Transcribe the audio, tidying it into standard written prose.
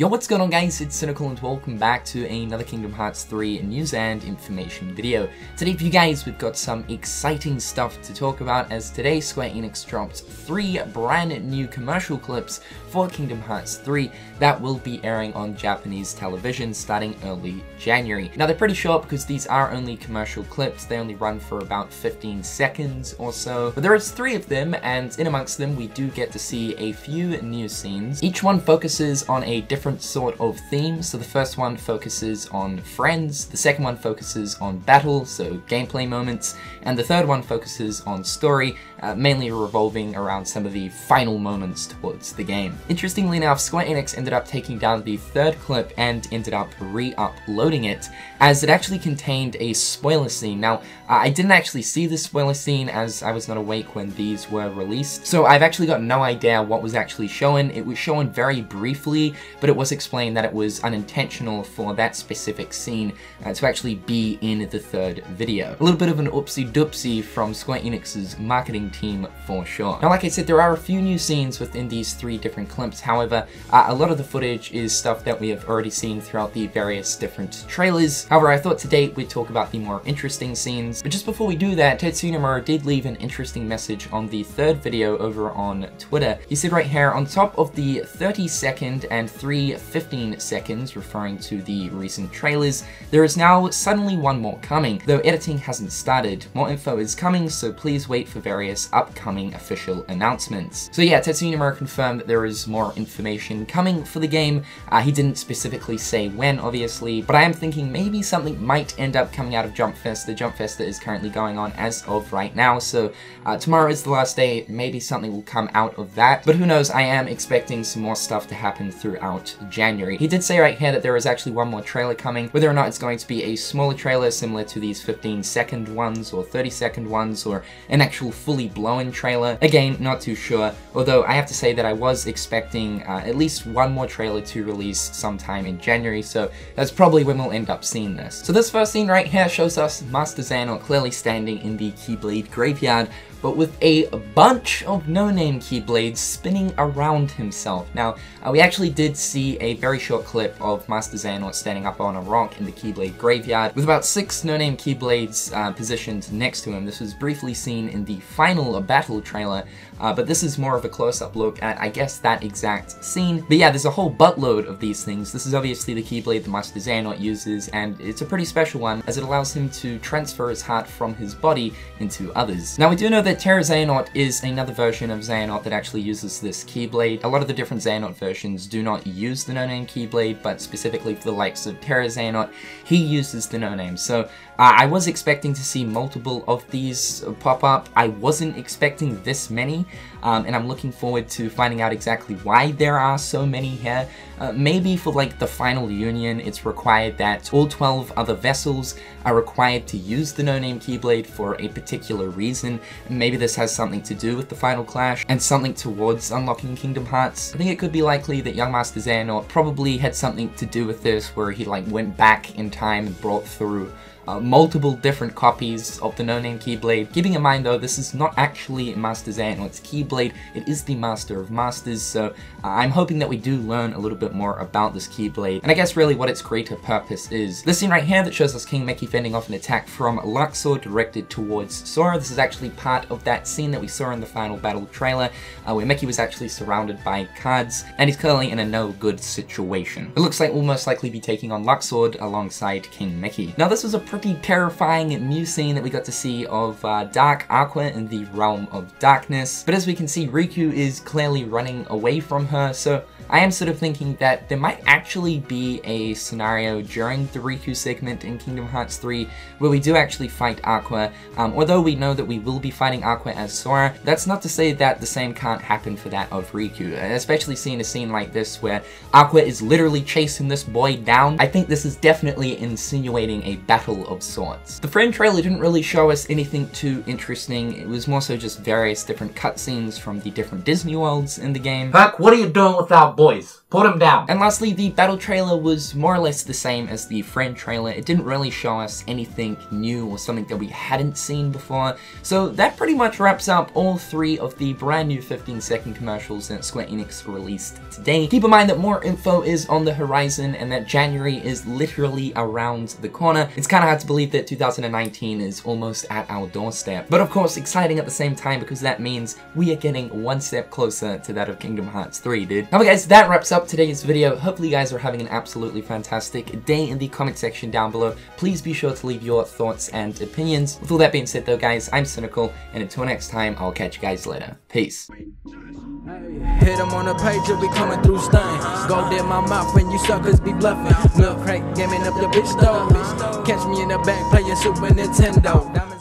Yo, what's going on guys, it's Cynical and welcome back to another Kingdom Hearts 3 news and information video. Today for you guys, we've got some exciting stuff to talk about as today Square Enix dropped 3 brand new commercial clips for Kingdom Hearts 3 that will be airing on Japanese television starting early January. Now they're pretty short because these are only commercial clips, they only run for about 15 seconds or so, but there is 3 of them and in amongst them we do get to see a few new scenes. Each one focuses on a different sort of theme. So the first one focuses on friends, the second one focuses on battle, so gameplay moments, and the third one focuses on story, mainly revolving around some of the final moments towards the game. Interestingly enough, Square Enix ended up taking down the third clip and ended up re-uploading it, as it actually contained a spoiler scene. Now, I didn't actually see the spoiler scene as I was not awake when these were released, so I've actually got no idea what was actually shown. It was shown very briefly, but it was explained that it was unintentional for that specific scene to actually be in the third video. A little bit of an oopsie-doopsie from Square Enix's marketing team for sure. Now, like I said, there are a few new scenes within these 3 different clips. However, a lot of the footage is stuff that we have already seen throughout the various different trailers. However, I thought today we'd talk about the more interesting scenes. But just before we do that, Tetsuya Nomura did leave an interesting message on the third video over on Twitter. He said right here, on top of the 30-second and 3 15 seconds, referring to the recent trailers, there is now suddenly one more coming, though editing hasn't started. More info is coming, so please wait for various upcoming official announcements. So yeah, Tetsuya Nomura confirmed that there is more information coming for the game. He didn't specifically say when, obviously, but I am thinking maybe something might end up coming out of Jump Festa. Jump Festa is currently going on as of right now, so tomorrow is the last day. Maybe something will come out of that, but who knows, I am expecting some more stuff to happen throughout January. He did say right here that there is actually one more trailer coming. Whether or not it's going to be a smaller trailer similar to these 15-second ones or 30-second ones, or an actual fully blown trailer, again, not too sure, although I have to say that I was expecting at least one more trailer to release sometime in January, so that's probably when we'll end up seeing this. So this first scene right here shows us Master Xehanort clearly standing in the Keyblade graveyard, but with a bunch of no-name Keyblades spinning around himself. Now, we actually did see a very short clip of Master Xehanort standing up on a rock in the Keyblade graveyard, with about 6 no-name Keyblades positioned next to him. This was briefly seen in the final battle trailer, but this is more of a close-up look at, I guess, that exact scene. But yeah, there's a whole buttload of these things. This is obviously the Keyblade that Master Xehanort uses, and it's a pretty special one, as it allows him to transfer his heart from his body into others. Now, we do know that Terra Xehanort is another version of Xehanort that actually uses this Keyblade. A lot of the different Xehanort versions do not use the no-name Keyblade, but specifically for the likes of Terra Xehanort, he uses the no-name. So I was expecting to see multiple of these pop up. I wasn't expecting this many, and I'm looking forward to finding out exactly why there are so many here. Maybe for like the final union, it's required that all 12 other vessels are required to use the no-name Keyblade for a particular reason. Maybe this has something to do with the final clash and something towards unlocking Kingdom Hearts. I think it could be likely that young Master Xehanort probably had something to do with this, where he like went back in time and brought through multiple different copies of the no-name Keyblade. Keeping in mind though, this is not actually Master Xehanort's Keyblade, it is the Master of Masters, so I'm hoping that we do learn a little bit more about this Keyblade, and I guess really what its greater purpose is. This scene right here that shows us King Mickey fending off an attack from Luxor directed towards Sora, this is actually part of that scene that we saw in the final battle trailer, where Mickey was actually surrounded by cards, and he's currently in a no-good situation. It looks like we'll most likely be taking on Luxor alongside King Mickey. Now this was a pretty terrifying new scene that we got to see of Dark Aqua in the Realm of Darkness, but as we can see, Riku is clearly running away from her, so I am sort of thinking that there might actually be a scenario during the Riku segment in Kingdom Hearts 3 where we do actually fight Aqua. Although we know that we will be fighting Aqua as Sora, that's not to say that the same can't happen for that of Riku, especially seeing a scene like this where Aqua is literally chasing this boy down. I think this is definitely insinuating a battle of sorts. The friend trailer didn't really show us anything too interesting. It was more so just various different cutscenes from the different Disney worlds in the game. Huck, what are you doing with our boys? Put him down. And lastly, the battle trailer was more or less the same as the friend trailer. It didn't really show us anything new or something that we hadn't seen before. So that pretty much wraps up all 3 of the brand new 15-second commercials that Square Enix released today. Keep in mind that more info is on the horizon and that January is literally around the corner. It's kind of hard to believe that 2019 is almost at our doorstep. But of course, exciting at the same time because that means we are getting one step closer to that of Kingdom Hearts 3, dude. Alright guys, that wraps up today's video. Hopefully you guys are having an absolutely fantastic day in the comment section down below. Please be sure to leave your thoughts and opinions. With all that being said though guys, I'm Cynical, and until next time, I'll catch you guys later. Peace. Hit them on the page, you'll be coming through stain. Gold in my mouth when you suckers be bluffing. Milk crate, gaming up the bitch though. Catch me in the back playing Super Nintendo.